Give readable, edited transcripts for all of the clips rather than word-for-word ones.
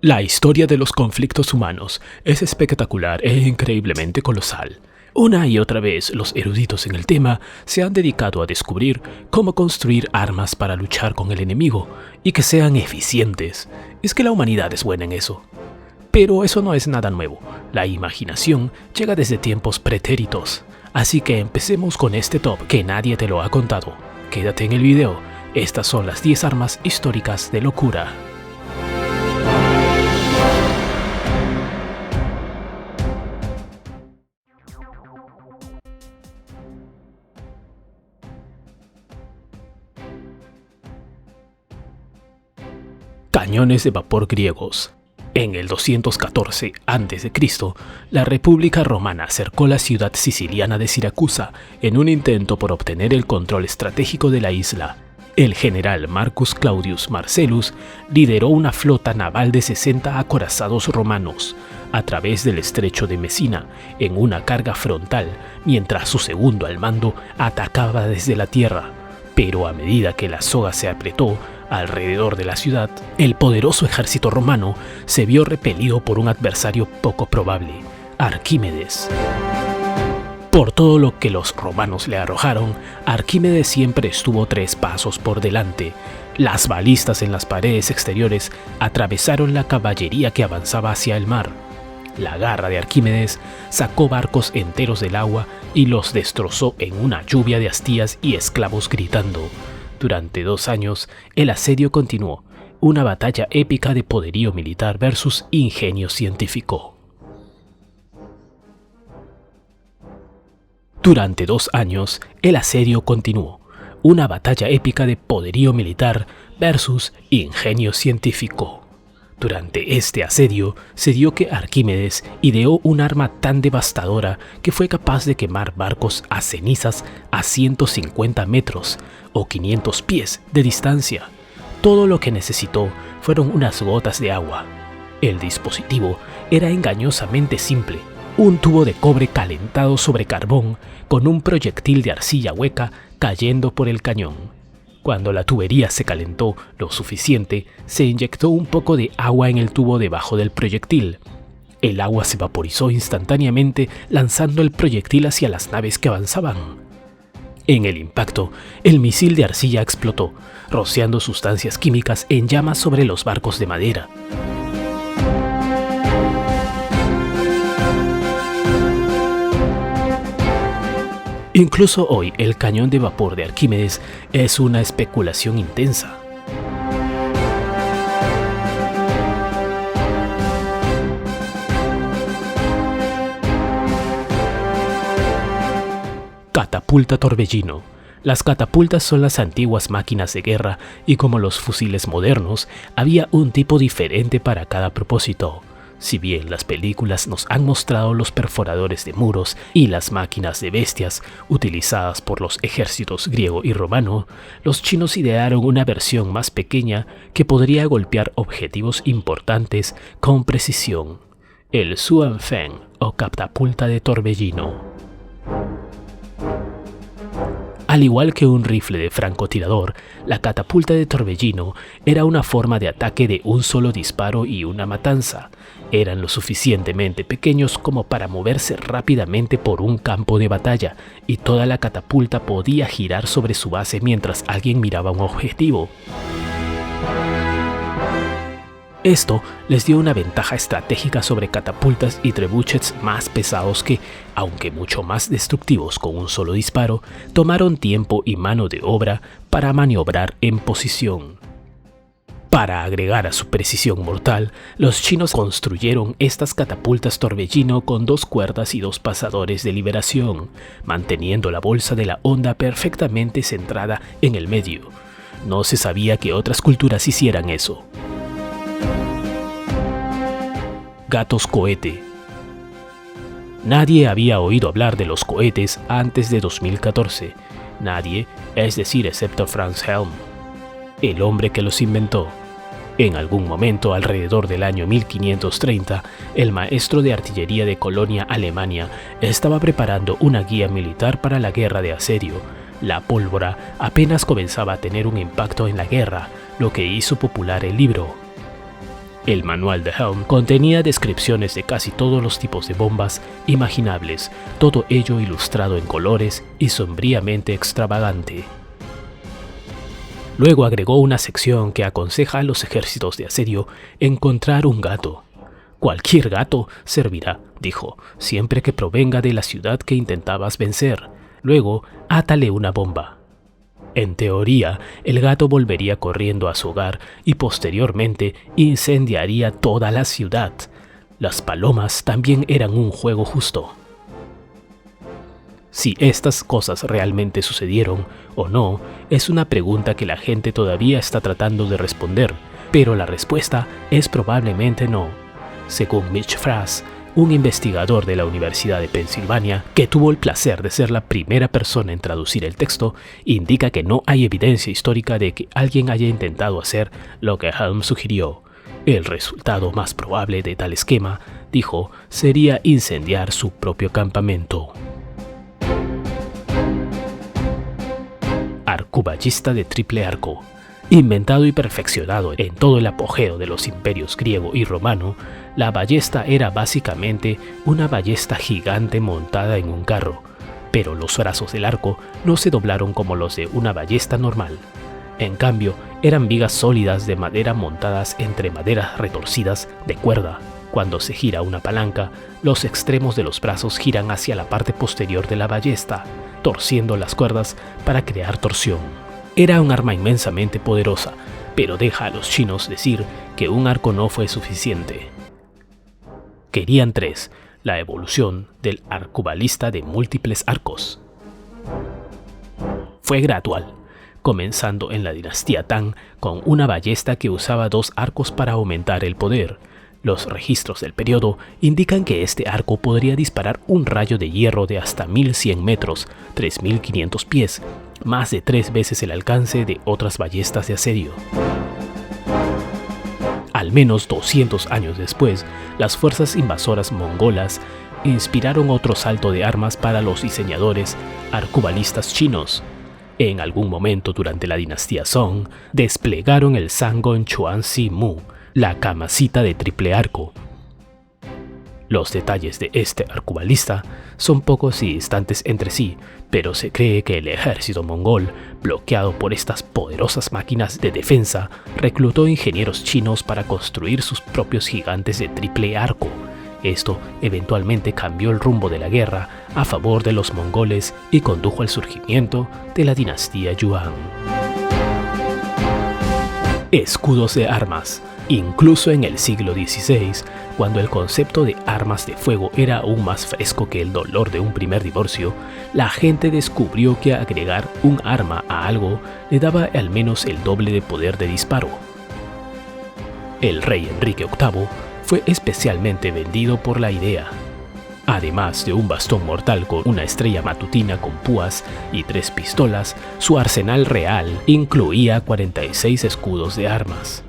La historia de los conflictos humanos es espectacular e increíblemente colosal. Una y otra vez los eruditos en el tema se han dedicado a descubrir cómo construir armas para luchar con el enemigo y que sean eficientes. Es que la humanidad es buena en eso. Pero eso no es nada nuevo. La imaginación llega desde tiempos pretéritos. Así que empecemos con este top que nadie te lo ha contado. Quédate en el video. Estas son las 10 armas históricas de locura. Cañones de vapor griegos. En el 214 a.C., la República Romana cercó la ciudad siciliana de Siracusa en un intento por obtener el control estratégico de la isla. El general Marcus Claudius Marcellus lideró una flota naval de 60 acorazados romanos a través del estrecho de Mesina en una carga frontal, mientras su segundo al mando atacaba desde la tierra. Pero a medida que la soga se apretó alrededor de la ciudad, el poderoso ejército romano se vio repelido por un adversario poco probable, Arquímedes. Por todo lo que los romanos le arrojaron, Arquímedes siempre estuvo 3 pasos por delante. Las balistas en las paredes exteriores atravesaron la caballería que avanzaba hacia el mar. La garra de Arquímedes sacó barcos enteros del agua y los destrozó en una lluvia de astillas y esclavos gritando. Durante 2 años, el asedio continuó, una batalla épica de poderío militar versus ingenio científico. Durante 2 años, el asedio continuó, una batalla épica de poderío militar versus ingenio científico. Durante este asedio, se dio que Arquímedes ideó un arma tan devastadora que fue capaz de quemar barcos a cenizas a 150 metros o 500 pies de distancia. Todo lo que necesitó fueron unas gotas de agua. El dispositivo era engañosamente simple, un tubo de cobre calentado sobre carbón con un proyectil de arcilla hueca cayendo por el cañón. Cuando la tubería se calentó lo suficiente, se inyectó un poco de agua en el tubo debajo del proyectil. El agua se vaporizó instantáneamente, lanzando el proyectil hacia las naves que avanzaban. En el impacto, el misil de arcilla explotó, rociando sustancias químicas en llamas sobre los barcos de madera. Incluso hoy, el cañón de vapor de Arquímedes es una especulación intensa. Catapulta Torbellino. Las catapultas son las antiguas máquinas de guerra y como los fusiles modernos, había un tipo diferente para cada propósito. Si bien las películas nos han mostrado los perforadores de muros y las máquinas de bestias utilizadas por los ejércitos griego y romano, los chinos idearon una versión más pequeña que podría golpear objetivos importantes con precisión, el Xuanfeng o catapulta de torbellino. Al igual que un rifle de francotirador, la catapulta de torbellino era una forma de ataque de un solo disparo y una matanza. Eran lo suficientemente pequeños como para moverse rápidamente por un campo de batalla, y toda la catapulta podía girar sobre su base mientras alguien miraba un objetivo. Esto les dio una ventaja estratégica sobre catapultas y trebuchets más pesados que, aunque mucho más destructivos con un solo disparo, tomaron tiempo y mano de obra para maniobrar en posición. Para agregar a su precisión mortal, los chinos construyeron estas catapultas torbellino con 2 cuerdas y 2 pasadores de liberación, manteniendo la bolsa de la onda perfectamente centrada en el medio. No se sabía que otras culturas hicieran eso. Gatos cohete. Nadie había oído hablar de los cohetes antes de 2014. Nadie, es decir, excepto Franz Helm, el hombre que los inventó. En algún momento, alrededor del año 1530, el maestro de artillería de Colonia, Alemania, estaba preparando una guía militar para la guerra de asedio. La pólvora apenas comenzaba a tener un impacto en la guerra, lo que hizo popular el libro. El manual de Helm contenía descripciones de casi todos los tipos de bombas imaginables, todo ello ilustrado en colores y sombríamente extravagante. Luego agregó una sección que aconseja a los ejércitos de asedio encontrar un gato. Cualquier gato servirá, dijo, siempre que provenga de la ciudad que intentabas vencer. Luego, átale una bomba. En teoría, el gato volvería corriendo a su hogar y posteriormente incendiaría toda la ciudad. Las palomas también eran un juego justo. Si estas cosas realmente sucedieron o no, es una pregunta que la gente todavía está tratando de responder, pero la respuesta es probablemente no. Según Mitch Frass, un investigador de la Universidad de Pensilvania, que tuvo el placer de ser la primera persona en traducir el texto, indica que no hay evidencia histórica de que alguien haya intentado hacer lo que Helm sugirió. El resultado más probable de tal esquema, dijo, sería incendiar su propio campamento. Arcuballista de triple arco. Inventado y perfeccionado en todo el apogeo de los imperios griego y romano, la ballesta era básicamente una ballesta gigante montada en un carro, pero los brazos del arco no se doblaron como los de una ballesta normal. En cambio, eran vigas sólidas de madera montadas entre maderas retorcidas de cuerda. Cuando se gira una palanca, los extremos de los brazos giran hacia la parte posterior de la ballesta, torciendo las cuerdas para crear torsión. Era un arma inmensamente poderosa, pero deja a los chinos decir que un arco no fue suficiente. Querían 3, la evolución del arcubalista de múltiples arcos. Fue gradual, comenzando en la dinastía Tang con una ballesta que usaba 2 arcos para aumentar el poder. Los registros del periodo indican que este arco podría disparar un rayo de hierro de hasta 1100 metros, 3500 pies, más de 3 veces el alcance de otras ballestas de asedio. Al menos 200 años después, las fuerzas invasoras mongolas inspiraron otro salto de armas para los diseñadores arcubalistas chinos. En algún momento durante la dinastía Song, desplegaron el Sangon Chuanzi Mu, la camasita de triple arco. Los detalles de este arcubalista son pocos y distantes entre sí, pero se cree que el ejército mongol, bloqueado por estas poderosas máquinas de defensa, reclutó ingenieros chinos para construir sus propios gigantes de triple arco. Esto eventualmente cambió el rumbo de la guerra a favor de los mongoles y condujo al surgimiento de la dinastía Yuan. Escudos de armas. Incluso en el siglo XVI, cuando el concepto de armas de fuego era aún más fresco que el dolor de un primer divorcio, la gente descubrió que agregar un arma a algo le daba al menos el doble de poder de disparo. El rey Enrique VIII fue especialmente vendido por la idea. Además de un bastón mortal con una estrella matutina con púas y 3 pistolas, su arsenal real incluía 46 escudos de armas.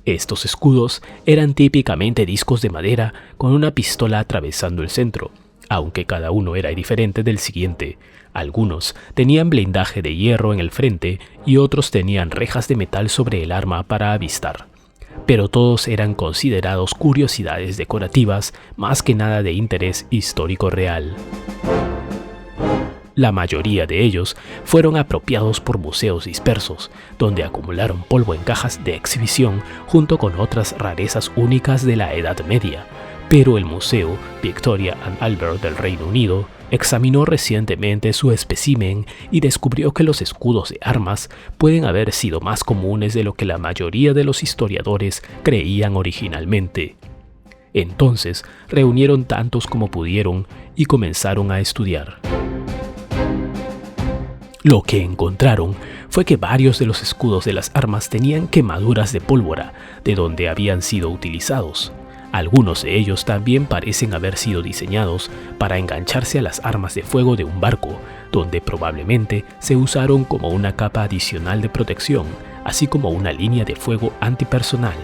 Estos escudos eran típicamente discos de madera con una pistola atravesando el centro, aunque cada uno era diferente del siguiente. Algunos tenían blindaje de hierro en el frente y otros tenían rejas de metal sobre el arma para avistar. Pero todos eran considerados curiosidades decorativas más que nada de interés histórico real. La mayoría de ellos fueron apropiados por museos dispersos, donde acumularon polvo en cajas de exhibición junto con otras rarezas únicas de la Edad Media. Pero el Museo Victoria and Albert del Reino Unido examinó recientemente su espécimen y descubrió que los escudos de armas pueden haber sido más comunes de lo que la mayoría de los historiadores creían originalmente. Entonces reunieron tantos como pudieron y comenzaron a estudiar. Lo que encontraron fue que varios de los escudos de las armas tenían quemaduras de pólvora de donde habían sido utilizados. Algunos de ellos también parecen haber sido diseñados para engancharse a las armas de fuego de un barco, donde probablemente se usaron como una capa adicional de protección, así como una línea de fuego antipersonal.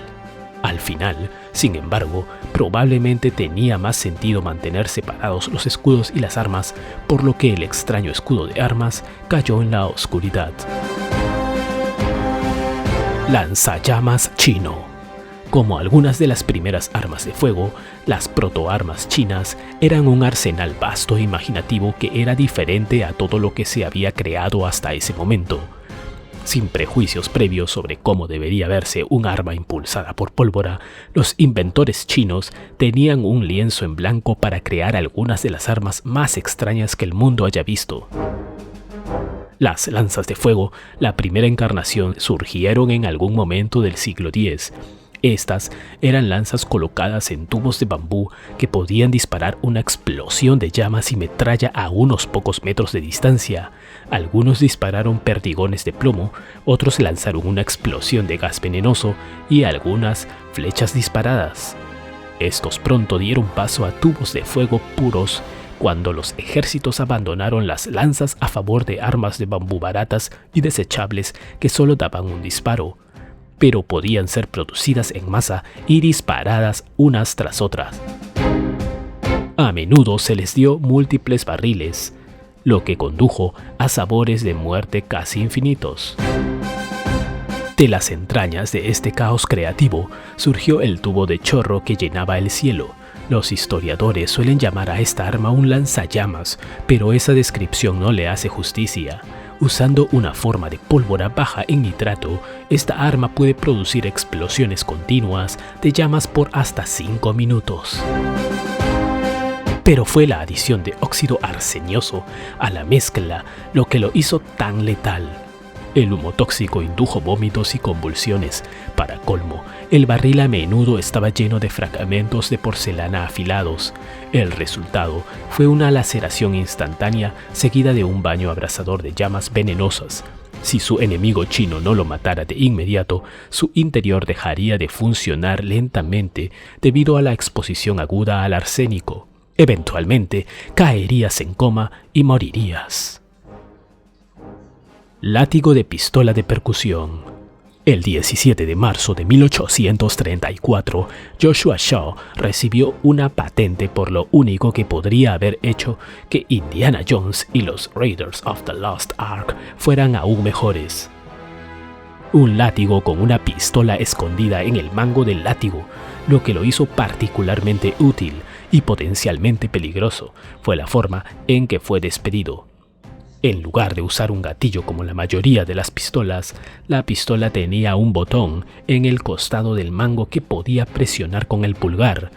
Al final, sin embargo, probablemente tenía más sentido mantener separados los escudos y las armas, por lo que el extraño escudo de armas cayó en la oscuridad. Lanzallamas chino. Como algunas de las primeras armas de fuego, las protoarmas chinas eran un arsenal vasto e imaginativo que era diferente a todo lo que se había creado hasta ese momento. Sin prejuicios previos sobre cómo debería verse un arma impulsada por pólvora, los inventores chinos tenían un lienzo en blanco para crear algunas de las armas más extrañas que el mundo haya visto. Las lanzas de fuego, la primera encarnación, surgieron en algún momento del siglo X. Estas eran lanzas colocadas en tubos de bambú que podían disparar una explosión de llamas y metralla a unos pocos metros de distancia. Algunos dispararon perdigones de plomo, otros lanzaron una explosión de gas venenoso y algunas flechas disparadas. Estos pronto dieron paso a tubos de fuego puros cuando los ejércitos abandonaron las lanzas a favor de armas de bambú baratas y desechables que solo daban un disparo, pero podían ser producidas en masa y disparadas unas tras otras. A menudo se les dio múltiples barriles, lo que condujo a sabores de muerte casi infinitos. De las entrañas de este caos creativo surgió el tubo de chorro que llenaba el cielo. Los historiadores suelen llamar a esta arma un lanzallamas, pero esa descripción no le hace justicia. Usando una forma de pólvora baja en nitrato, esta arma puede producir explosiones continuas de llamas por hasta 5 minutos. Pero fue la adición de óxido arsenioso a la mezcla lo que lo hizo tan letal. El humo tóxico indujo vómitos y convulsiones. Para colmo, el barril a menudo estaba lleno de fragmentos de porcelana afilados. El resultado fue una laceración instantánea seguida de un baño abrasador de llamas venenosas. Si su enemigo chino no lo matara de inmediato, su interior dejaría de funcionar lentamente debido a la exposición aguda al arsénico. Eventualmente, caerías en coma y morirías. Látigo de pistola de percusión. El 17 de marzo de 1834, Joshua Shaw recibió una patente por lo único que podría haber hecho que Indiana Jones y los Raiders of the Lost Ark fueran aún mejores. Un látigo con una pistola escondida en el mango del látigo, lo que lo hizo particularmente útil y potencialmente peligroso, fue la forma en que fue despedido. En lugar de usar un gatillo como la mayoría de las pistolas, la pistola tenía un botón en el costado del mango que podía presionar con el pulgar.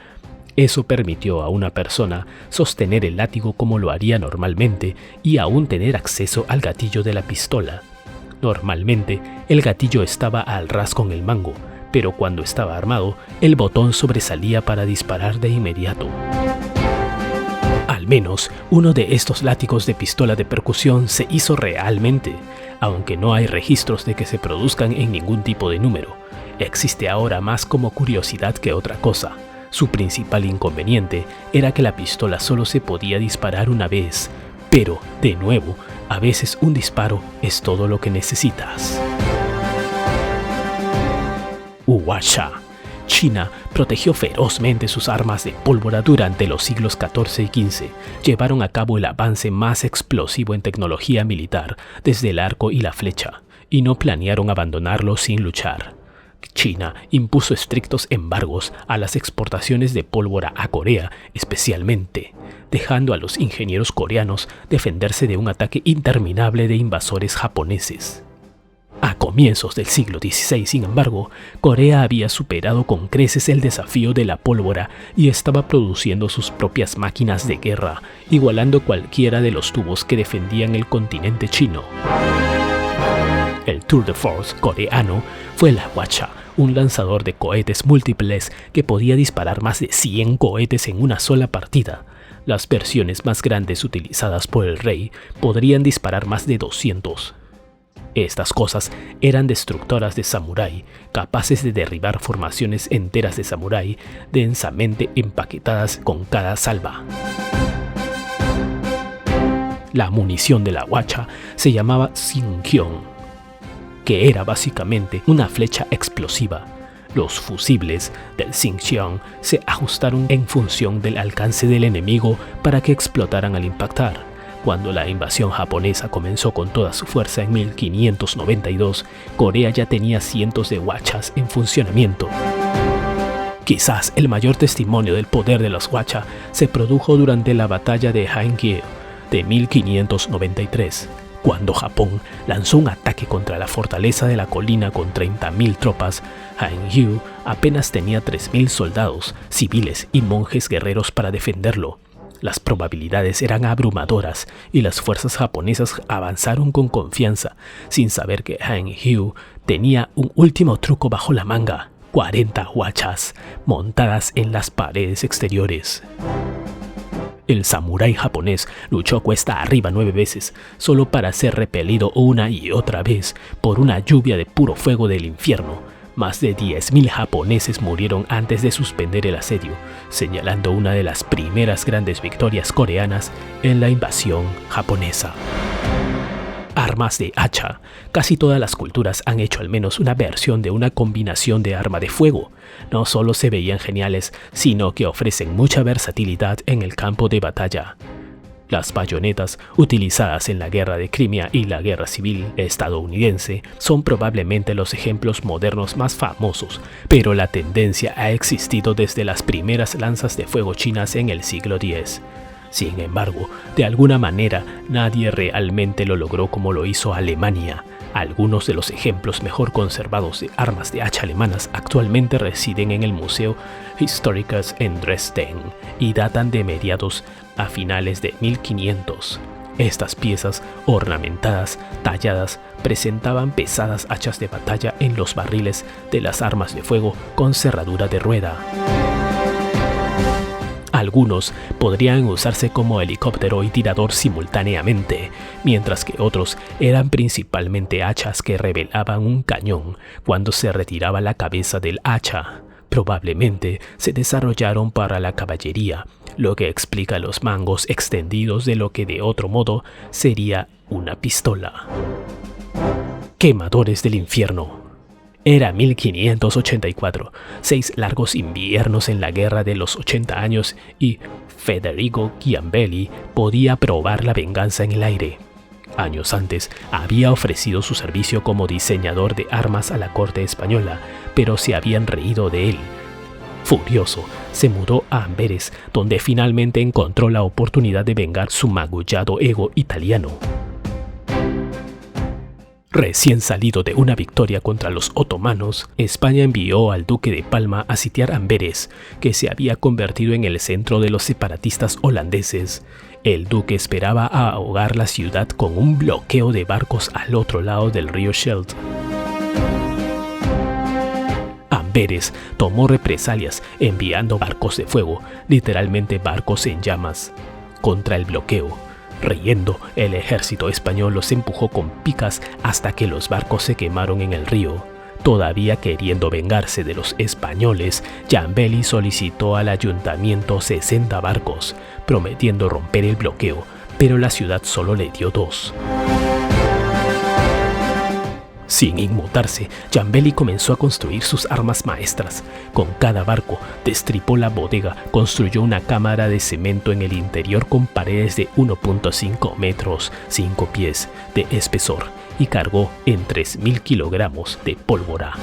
Eso permitió a una persona sostener el látigo como lo haría normalmente y aún tener acceso al gatillo de la pistola. Normalmente, el gatillo estaba al ras con el mango, pero cuando estaba armado, el botón sobresalía para disparar de inmediato. Al menos uno de estos látigos de pistola de percusión se hizo realmente, aunque no hay registros de que se produzcan en ningún tipo de número. Existe ahora más como curiosidad que otra cosa. Su principal inconveniente era que la pistola solo se podía disparar una vez, pero, de nuevo, a veces un disparo es todo lo que necesitas. Huacha. China protegió ferozmente sus armas de pólvora durante los siglos XIV y XV. Llevaron a cabo el avance más explosivo en tecnología militar desde el arco y la flecha, y no planearon abandonarlo sin luchar. China impuso estrictos embargos a las exportaciones de pólvora a Corea especialmente, dejando a los ingenieros coreanos defenderse de un ataque interminable de invasores japoneses. A comienzos del siglo XVI, sin embargo, Corea había superado con creces el desafío de la pólvora y estaba produciendo sus propias máquinas de guerra, igualando cualquiera de los tubos que defendían el continente chino. El tour de force coreano fue el Hwasha, un lanzador de cohetes múltiples que podía disparar más de 100 cohetes en una sola partida. Las versiones más grandes utilizadas por el rey podrían disparar más de 200. Estas cosas eran destructoras de samurái, capaces de derribar formaciones enteras de samurái densamente empaquetadas con cada salva. La munición de la Hwasha se llamaba Sinkyong, que era básicamente una flecha explosiva. Los fusibles del Sinkyong se ajustaron en función del alcance del enemigo para que explotaran al impactar. Cuando la invasión japonesa comenzó con toda su fuerza en 1592, Corea ya tenía cientos de Hwashas en funcionamiento. Quizás el mayor testimonio del poder de los Hwacha se produjo durante la batalla de Haeundae de 1593, cuando Japón lanzó un ataque contra la fortaleza de la colina con 30.000 tropas. Haeundae apenas tenía 3.000 soldados, civiles y monjes guerreros para defenderlo. Las probabilidades eran abrumadoras y las fuerzas japonesas avanzaron con confianza, sin saber que Haeundae tenía un último truco bajo la manga: 40 Hwachas montadas en las paredes exteriores. El samurái japonés luchó cuesta arriba 9 veces, solo para ser repelido una y otra vez por una lluvia de puro fuego del infierno. Más de 10.000 japoneses murieron antes de suspender el asedio, señalando una de las primeras grandes victorias coreanas en la invasión japonesa. Armas de hacha. Casi todas las culturas han hecho al menos una versión de una combinación de arma de fuego. No solo se veían geniales, sino que ofrecen mucha versatilidad en el campo de batalla. Las bayonetas, utilizadas en la Guerra de Crimea y la Guerra Civil estadounidense, son probablemente los ejemplos modernos más famosos, pero la tendencia ha existido desde las primeras lanzas de fuego chinas en el siglo X. Sin embargo, de alguna manera, nadie realmente lo logró como lo hizo Alemania. Algunos de los ejemplos mejor conservados de armas de hacha alemanas actualmente residen en el Museo Historisches en Dresden y datan de mediados a finales de 1500. Estas piezas, ornamentadas, talladas, presentaban pesadas hachas de batalla en los barriles de las armas de fuego con cerradura de rueda. Algunos podrían usarse como helicóptero y tirador simultáneamente, mientras que otros eran principalmente hachas que revelaban un cañón cuando se retiraba la cabeza del hacha. Probablemente se desarrollaron para la caballería, lo que explica los mangos extendidos de lo que de otro modo sería una pistola. Quemadores del infierno. Era 1584, 6 largos inviernos en la Guerra de los 80 años y Federico Giambelli podía probar la venganza en el aire. Años antes había ofrecido su servicio como diseñador de armas a la corte española, pero se habían reído de él. Furioso, se mudó a Amberes, donde finalmente encontró la oportunidad de vengar su magullado ego italiano. Recién salido de una victoria contra los otomanos, España envió al duque de Palma a sitiar Amberes, que se había convertido en el centro de los separatistas holandeses. El duque esperaba ahogar la ciudad con un bloqueo de barcos al otro lado del río Scheldt. Amberes tomó represalias enviando barcos de fuego, literalmente barcos en llamas, contra el bloqueo. Riendo, el ejército español los empujó con picas hasta que los barcos se quemaron en el río. Todavía queriendo vengarse de los españoles, Giambelli solicitó al ayuntamiento 60 barcos, prometiendo romper el bloqueo, pero la ciudad solo le dio 2. Sin inmutarse, Giambelli comenzó a construir sus armas maestras. Con cada barco, destripó la bodega, construyó una cámara de cemento en el interior con paredes de 1.5 metros, 5 pies de espesor, y cargó en 3.000 kilogramos de pólvora.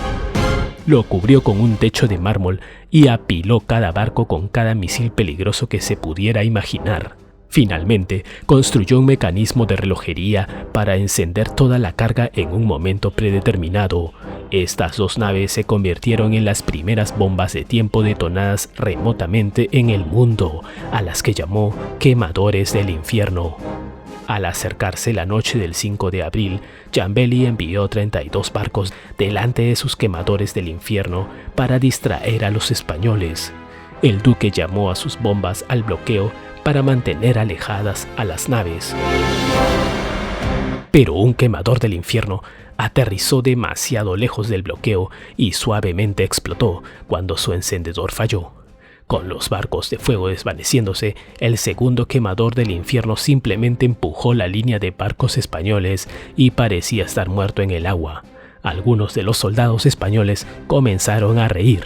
Lo cubrió con un techo de mármol y apiló cada barco con cada misil peligroso que se pudiera imaginar. Finalmente, construyó un mecanismo de relojería para encender toda la carga en un momento predeterminado. Estas 2 naves se convirtieron en las primeras bombas de tiempo detonadas remotamente en el mundo, a las que llamó quemadores del infierno. Al acercarse la noche del 5 de abril, Giambelli envió 32 barcos delante de sus quemadores del infierno para distraer a los españoles. El duque llamó a sus bombas al bloqueo para mantener alejadas a las naves. Pero un quemador del infierno aterrizó demasiado lejos del bloqueo y suavemente explotó cuando su encendedor falló. Con los barcos de fuego desvaneciéndose, el segundo quemador del infierno simplemente empujó la línea de barcos españoles y parecía estar muerto en el agua. Algunos de los soldados españoles comenzaron a reír.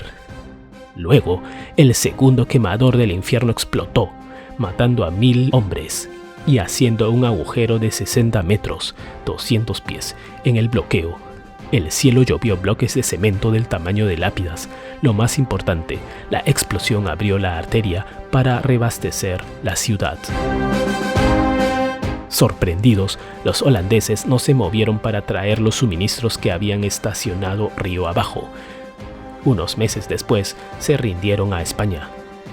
Luego, el segundo quemador del infierno explotó, matando a 1.000 hombres y haciendo un agujero de 60 metros, 200 pies, en el bloqueo. El cielo llovió bloques de cemento del tamaño de lápidas. Lo más importante, la explosión abrió la arteria para reabastecer la ciudad. Sorprendidos, los holandeses no se movieron para traer los suministros que habían estacionado río abajo. Unos meses después, se rindieron a España.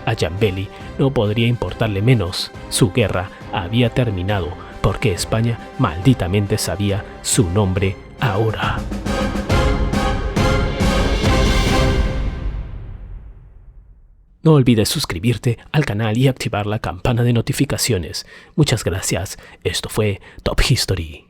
A Jambeli no podría importarle menos. Su guerra había terminado porque España malditamente sabía su nombre ahora. No olvides suscribirte al canal y activar la campana de notificaciones. Muchas gracias. Esto fue Top History.